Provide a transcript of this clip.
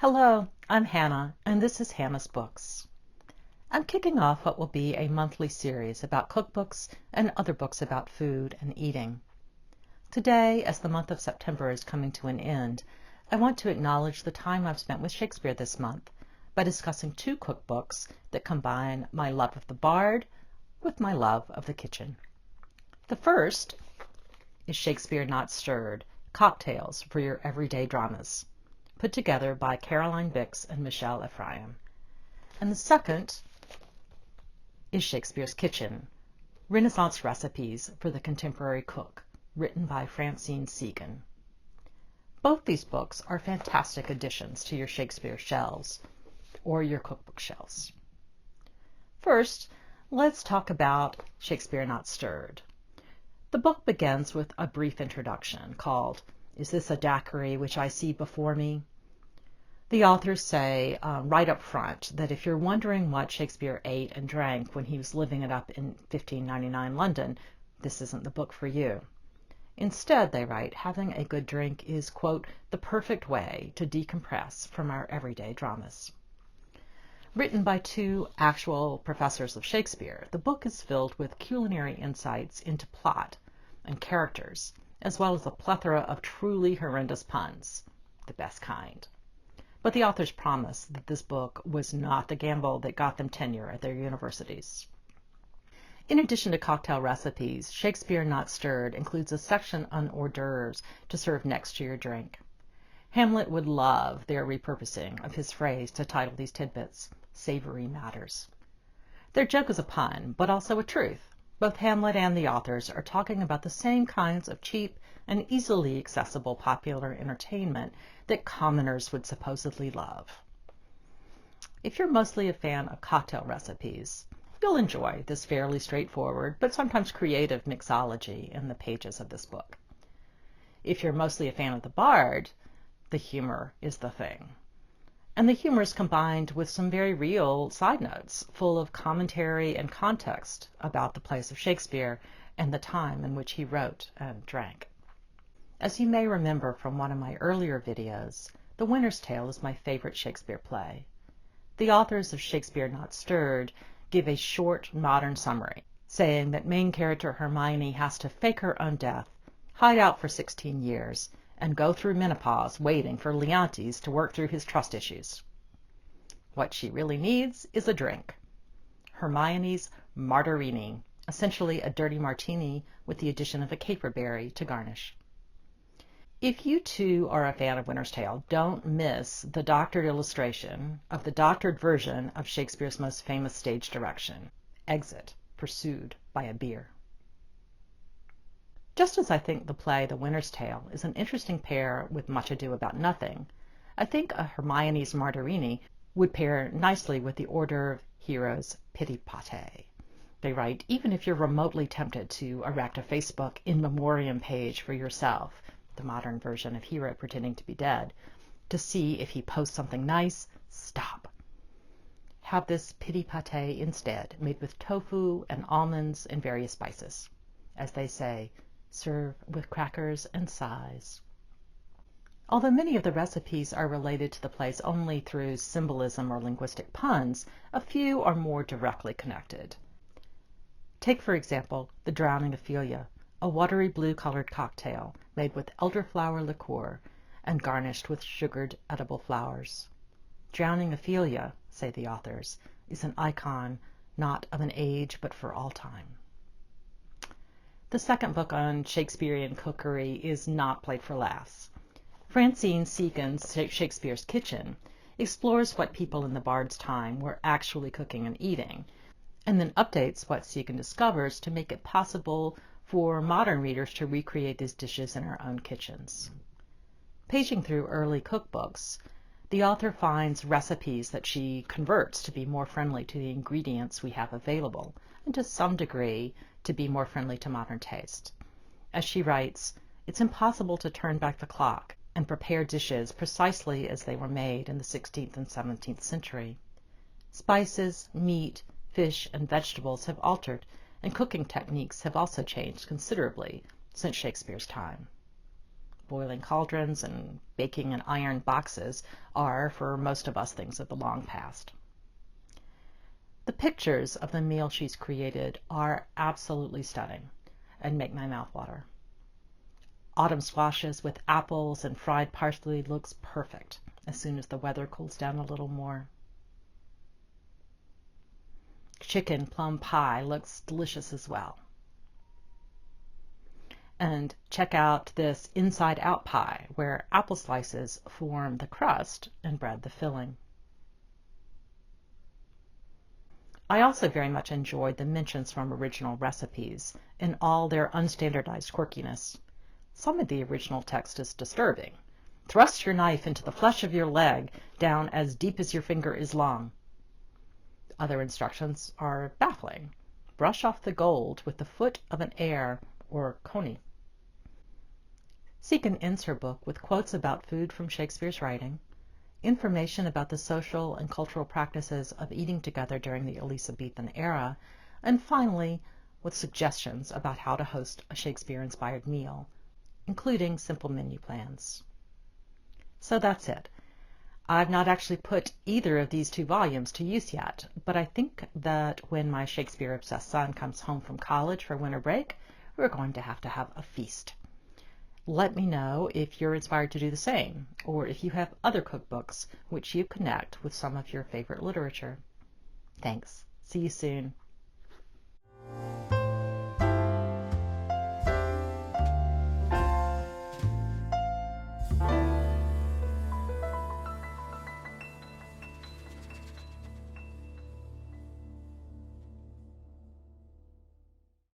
Hello, I'm Hannah, and this is Hannah's Books. I'm kicking off what will be a monthly series about cookbooks and other books about food and eating. Today, as the month of September is coming to an end, I want to acknowledge the time I've spent with Shakespeare this month by discussing two cookbooks that combine my love of the bard with my love of the kitchen. The first is Shakespeare Not Stirred, Cocktails for Your Everyday Dramas, put together by Caroline Bix and Michelle Ephraim. And the second is Shakespeare's Kitchen, Renaissance Recipes for the Contemporary Cook, written by Francine Segan. Both these books are fantastic additions to your Shakespeare shelves or your cookbook shelves. First, let's talk about Shakespeare Not Stirred. The book begins with a brief introduction called, "Is This a Daiquiri Which I See Before Me?" The authors say right up front that if you're wondering what Shakespeare ate and drank when he was living it up in 1599 London, this isn't the book for you. Instead, they write, having a good drink is, quote, the perfect way to decompress from our everyday dramas. Written by two actual professors of Shakespeare, the book is filled with culinary insights into plot and characters, as well as a plethora of truly horrendous puns, the best kind. But the authors promise that this book was not the gamble that got them tenure at their universities. In addition to cocktail recipes, Shakespeare Not Stirred includes a section on hors d'oeuvres to serve next to your drink. Hamlet would love their repurposing of his phrase to title these tidbits, Savory Matters. Their joke is a pun, but also a truth. Both Hamlet and the authors are talking about the same kinds of cheap and easily accessible popular entertainment that commoners would supposedly love. If you're mostly a fan of cocktail recipes, you'll enjoy this fairly straightforward but sometimes creative mixology in the pages of this book. If you're mostly a fan of the bard, the humor is the thing. And the humor is combined with some very real side notes, full of commentary and context about the plays of Shakespeare and the time in which he wrote and drank. As you may remember from one of my earlier videos, The Winter's Tale is my favorite Shakespeare play. The authors of Shakespeare Not Stirred give a short, modern summary, saying that main character Hermione has to fake her own death, hide out for 16 years, and go through menopause waiting for Leontes to work through his trust issues. What she really needs is a drink. Hermione's Martarini, essentially a dirty martini with the addition of a caperberry to garnish. If you too are a fan of Winter's Tale, don't miss the doctored illustration of the doctored version of Shakespeare's most famous stage direction, Exit, pursued by a beer. Just as I think the play The Winter's Tale is an interesting pair with Much Ado About Nothing, I think a Hermione's Martarini would pair nicely with the hors d'oeuvre hero's pity pate. They write, even if you're remotely tempted to erect a Facebook in memoriam page for yourself, the modern version of hero pretending to be dead, to see if he posts something nice, stop. Have this pity pate instead, made with tofu and almonds and various spices. As they say, serve with crackers and sighs. Although many of the recipes are related to the plays only through symbolism or linguistic puns, a few are more directly connected. Take, for example, The Drowning Ophelia, a watery blue-colored cocktail made with elderflower liqueur and garnished with sugared edible flowers. Drowning Ophelia, say the authors, is an icon not of an age but for all time. The second book on Shakespearean cookery is not played for laughs. Francine Segan's Shakespeare's Kitchen explores what people in the bard's time were actually cooking and eating, and then updates what Segan discovers to make it possible for modern readers to recreate these dishes in our own kitchens. Paging through early cookbooks, the author finds recipes that she converts to be more friendly to the ingredients we have available, and to some degree to be more friendly to modern taste. As she writes, it's impossible to turn back the clock and prepare dishes precisely as they were made in the 16th and 17th century. Spices, meat, fish, and vegetables have altered, and cooking techniques have also changed considerably since Shakespeare's time. boiling cauldrons and baking in iron boxes are, for most of us, things of the long past. The pictures of the meal she's created are absolutely stunning and make my mouth water. Autumn squashes with apples and fried parsley looks perfect as soon as the weather cools down a little more. Chicken plum pie looks delicious as well. And check out this inside-out pie where apple slices form the crust and bread the filling. I also very much enjoyed the mentions from original recipes in all their unstandardized quirkiness. Some of the original text is disturbing. Thrust your knife into the flesh of your leg down as deep as your finger is long. Other instructions are baffling. Brush off the gold with the foot of an heir or coney. Seeken ends her book with quotes about food from Shakespeare's writing, information about the social and cultural practices of eating together during the Elizabethan era, and finally, with suggestions about how to host a Shakespeare-inspired meal, including simple menu plans. So that's it. I've not actually put either of these 2 volumes to use yet, but I think that when my Shakespeare-obsessed son comes home from college for winter break, we're going to have a feast. Let me know if you're inspired to do the same, or if you have other cookbooks which you connect with some of your favorite literature. Thanks. See you soon.